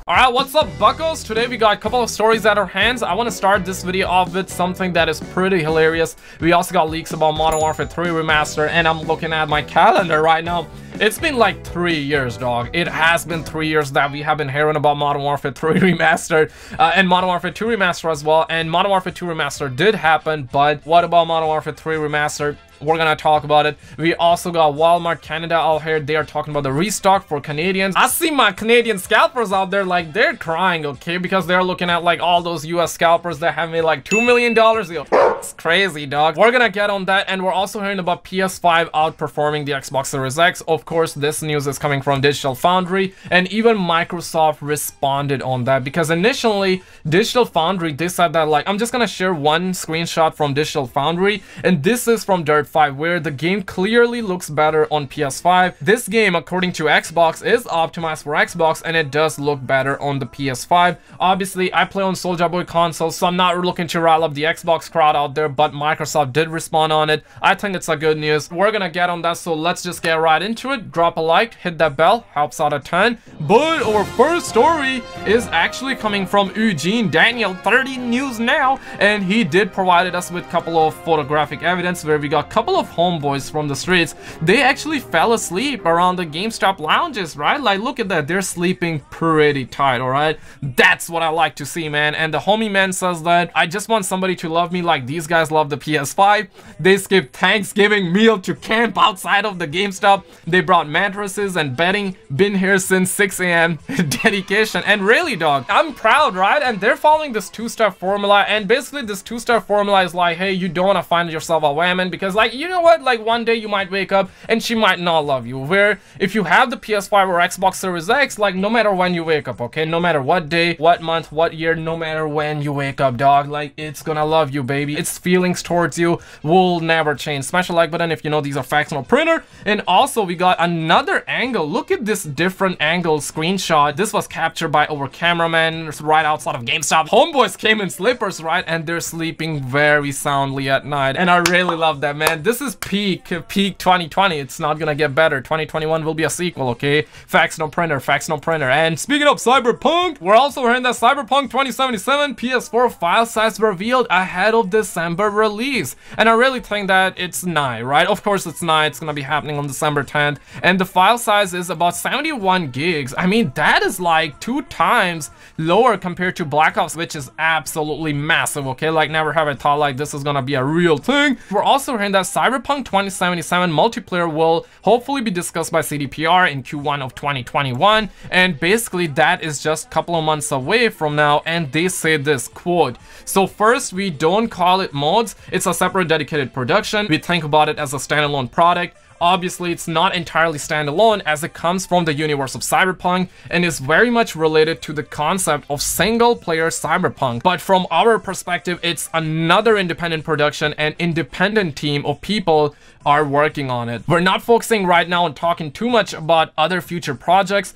Alright, what's up, buckos? Today we got a couple of stories at our hands. I want to start this video off with something that is pretty hilarious. We also got leaks about Modern Warfare 3 Remastered, and I'm looking at my calendar right now. It's been like 3 years, dog. It has been 3 years that we have been hearing about Modern Warfare 3 Remastered and Modern Warfare 2 Remastered as well. And Modern Warfare 2 Remastered did happen, but what about Modern Warfare 3 Remastered? We're gonna talk about it. We also got Walmart Canada out here. They are talking about the restock for Canadians. I see my Canadian scalpers out there, like, they're crying, okay, because they're looking at like all those US scalpers that have made like $2 million. It's crazy, dog. We're gonna get on that, and we're also hearing about PS5 outperforming the Xbox Series X. Of course, this news is coming from Digital Foundry, and even Microsoft responded on that, because initially Digital Foundry, they said that, like, I'm just gonna share one screenshot from Digital Foundry, and this is from Dirt 5, where the game clearly looks better on PS5. This game, according to Xbox, is optimized for Xbox, and it does look better on the PS5. Obviously, I play on Soulja Boy console, so I'm not looking to rile up the Xbox crowd out there, but Microsoft did respond on it. I think it's a good news. We're gonna get on that, so let's just get right into it. Drop a like, hit that bell, helps out a ton. But our first story is actually coming from Eugene Daniel, 30 News Now, and he did provide us with a couple of photographic evidence where we got a couple of homeboys from the streets. They actually fell asleep around the GameStop lounges, right? Like, look at that, they're sleeping pretty tight. All right, that's what I like to see, man. And the homie man says that, I just want somebody to love me like these guys love the PS5. They skipped Thanksgiving meal to camp outside of the GameStop. They brought mattresses and bedding, been here since 6 a.m. dedication. And really, dog, I'm proud, right? And they're following this two-step formula, and basically this two-step formula is like, hey, you don't want to find yourself a woman, because, like, you know what, like, one day you might wake up and she might not love you. Where if you have the PS5 or Xbox Series X, like, no matter when you wake up, okay, no matter what day, what month, what year, no matter when you wake up, dog, like, it's gonna love you, baby. Its feelings towards you will never change. Smash the like button if you know these are facts, no printer. And also, we got another angle. Look at this different angle screenshot. This was captured by our cameraman right outside of GameStop. Homeboys came in slippers, right? And they're sleeping very soundly at night. And I really love that, man. This is peak 2020. It's not gonna get better. 2021 will be a sequel, okay? Facts, no printer. Facts, no printer. And speaking of Cyberpunk, we're also hearing that Cyberpunk 2077 PS4 file size revealed ahead of December release. And I really think that it's nigh, right? Of course it's nigh. It's gonna be happening on December 10th. And the file size is about 71 gigs. I mean, that is like 2 times lower compared to Black Ops, which is absolutely massive, okay? Like, never have I thought like this is gonna be a real thing. We're also hearing that Cyberpunk 2077 multiplayer will hopefully be discussed by CDPR in Q1 of 2021, and basically that is just a couple of months away from now. And they say this, quote, so first, we don't call it mods, it's a separate dedicated production. We think about it as a standalone product. Obviously, it's not entirely standalone, as it comes from the universe of Cyberpunk and is very much related to the concept of single-player Cyberpunk. But from our perspective, it's another independent production, and independent team of people are working on it. We're not focusing right now on talking too much about other future products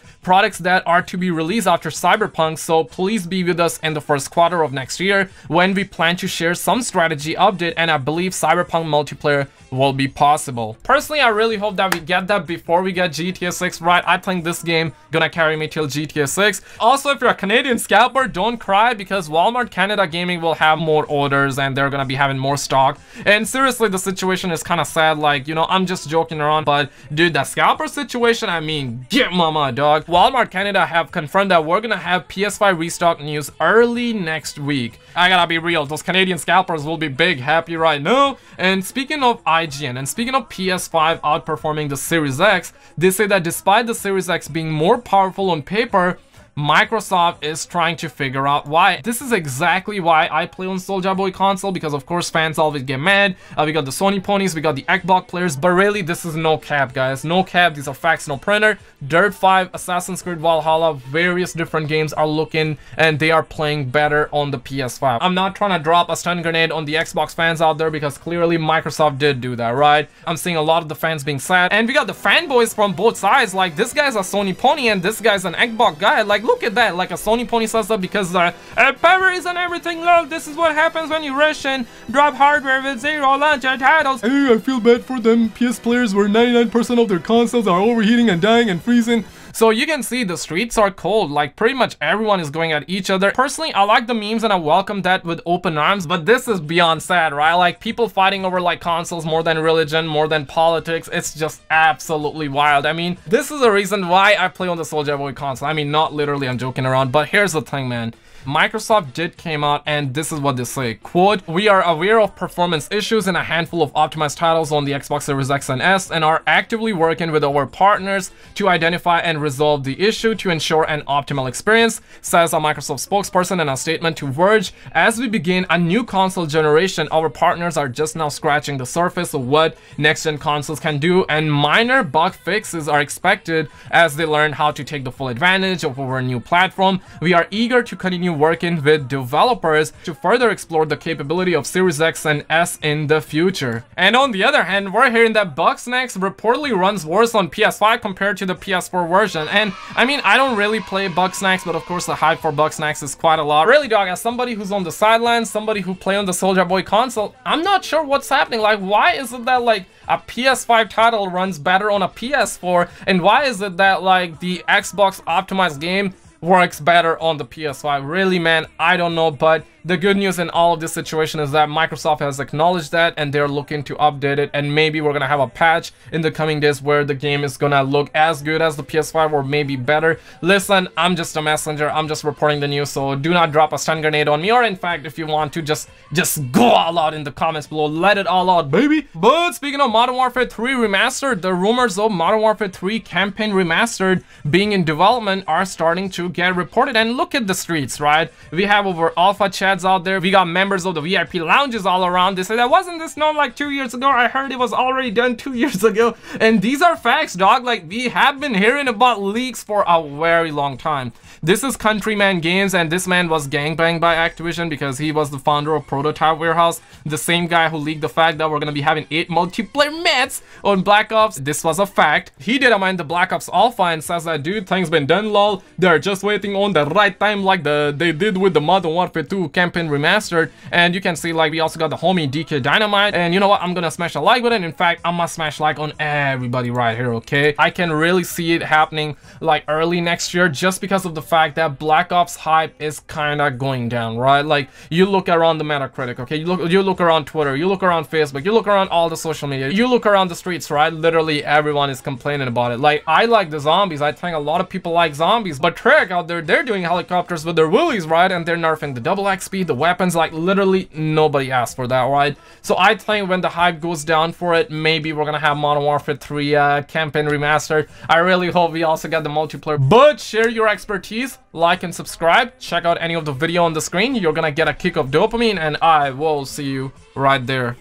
that are to be released after Cyberpunk, so please be with us in the first quarter of next year when we plan to share some strategy update, and I believe Cyberpunk multiplayer will be possible. Personally, I really hope that we get that before we get GTA 6, right? I think this game gonna carry me till GTA 6. Also, if you're a Canadian scalper, don't cry, because Walmart Canada Gaming will have more orders and they're gonna be having more stock. And seriously, the situation is kind of sad. Like, you know, I'm just joking around, but dude, that scalper situation, I mean, get mama, dog. Walmart Canada have confirmed that we're gonna have PS5 restock news early next week. I gotta be real, those Canadian scalpers will be big happy right now. And speaking of IGN, and speaking of PS5 outperforming the Series X, they say that despite the Series X being more powerful on paper, Microsoft is trying to figure out why. This is exactly why I play on Soulja Boy console, because of course fans always get mad. We got the Sony ponies, we got the Xbox players, but really this is no cap, guys. No cap, these are facts, no printer. Dirt 5, Assassin's Creed Valhalla, various different games are looking and they are playing better on the PS5. I'm not trying to drop a stun grenade on the Xbox fans out there, because clearly Microsoft did do that, right? I'm seeing a lot of the fans being sad, and we got the fanboys from both sides. Like, this guy's a Sony pony and this guy's an Xbox guy. Like, look at that. Like, a Sony pony says that because batteries and everything low. This is what happens when you rush and drop hardware with zero launch titles. Hey, I feel bad for them PS players where 99% of their consoles are overheating and dying and freezing. So you can see the streets are cold, like pretty much everyone is going at each other. Personally, I like the memes and I welcome that with open arms, but this is beyond sad, right? Like people fighting over like consoles more than religion, more than politics. It's just absolutely wild. I mean, this is the reason why I play on the Soulja Boy console. I mean, not literally, I'm joking around, but here's the thing, man. Microsoft did came out and this is what they say, quote, "We are aware of performance issues in a handful of optimized titles on the Xbox Series X and S and are actively working with our partners to identify and resolve the issue to ensure an optimal experience," says a Microsoft spokesperson in a statement to Verge. "As we begin a new console generation, our partners are just now scratching the surface of what next-gen consoles can do, and minor bug fixes are expected as they learn how to take the full advantage of our new platform. We are eager to continue working with developers to further explore the capability of Series X and S in the future." And on the other hand, we're hearing that Bugsnax reportedly runs worse on PS5 compared to the PS4 version. And I mean, I don't really play Bugsnax, but of course the hype for Bugsnax is quite a lot. Really, dog, as somebody who's on the sidelines, somebody who play on the Soulja Boy console, I'm not sure what's happening. Like, why is it that like a PS5 title runs better on a PS4, and why is it that like the Xbox optimized game works better on the PS5? Really, man, I don't know. But the good news in all of this situation is that Microsoft has acknowledged that and they're looking to update it, and maybe we're gonna have a patch in the coming days where the game is gonna look as good as the PS5 or maybe better. Listen, I'm just a messenger, I'm just reporting the news, so do not drop a stun grenade on me, or in fact, if you want to, just go all out in the comments below, let it all out, baby. But speaking of Modern Warfare 3 Remastered, the rumors of Modern Warfare 3 Campaign Remastered being in development are starting to get reported, and look at the streets, right? We have over alpha chats out there, we got members of the VIP lounges all around. They say that wasn't this known like 2 years ago, I heard it was already done 2 years ago, and these are facts, dog. Like, we have been hearing about leaks for a very long time. This is Countryman Games, and this man was gangbanged by Activision because he was the founder of Prototype Warehouse, the same guy who leaked the fact that we're gonna be having 8 multiplayer maps on Black Ops. This was a fact. He did mind the Black Ops Alpha and says that, dude, things been done, lol. They're just waiting on the right time like they did with the Modern Warfare 2 Campaign Remastered. And you can see, like, we also got the homie DK Dynamite, and you know what, I'm gonna smash a like button. In fact, I'm gonna smash like on everybody right here, okay? I can really see it happening like early next year, just because of the fact that Black Ops hype is kind of going down, right? Like, you look around the Metacritic, okay? You look around Twitter, you look around Facebook, you look around all the social media, you look around the streets, right? Literally everyone is complaining about it. Like, I like the zombies, I think a lot of people like zombies, but Treyarch out there, they're doing helicopters with their willies, right? And they're nerfing the double XP, the weapons. Like, literally nobody asked for that, right? So I think when the hype goes down for it, maybe we're gonna have Modern Warfare 3 Campaign Remastered. I really hope we also get the multiplayer. But share your expertise, like and subscribe, check out any of the video on the screen. You're gonna get a kick of dopamine, and I will see you right there.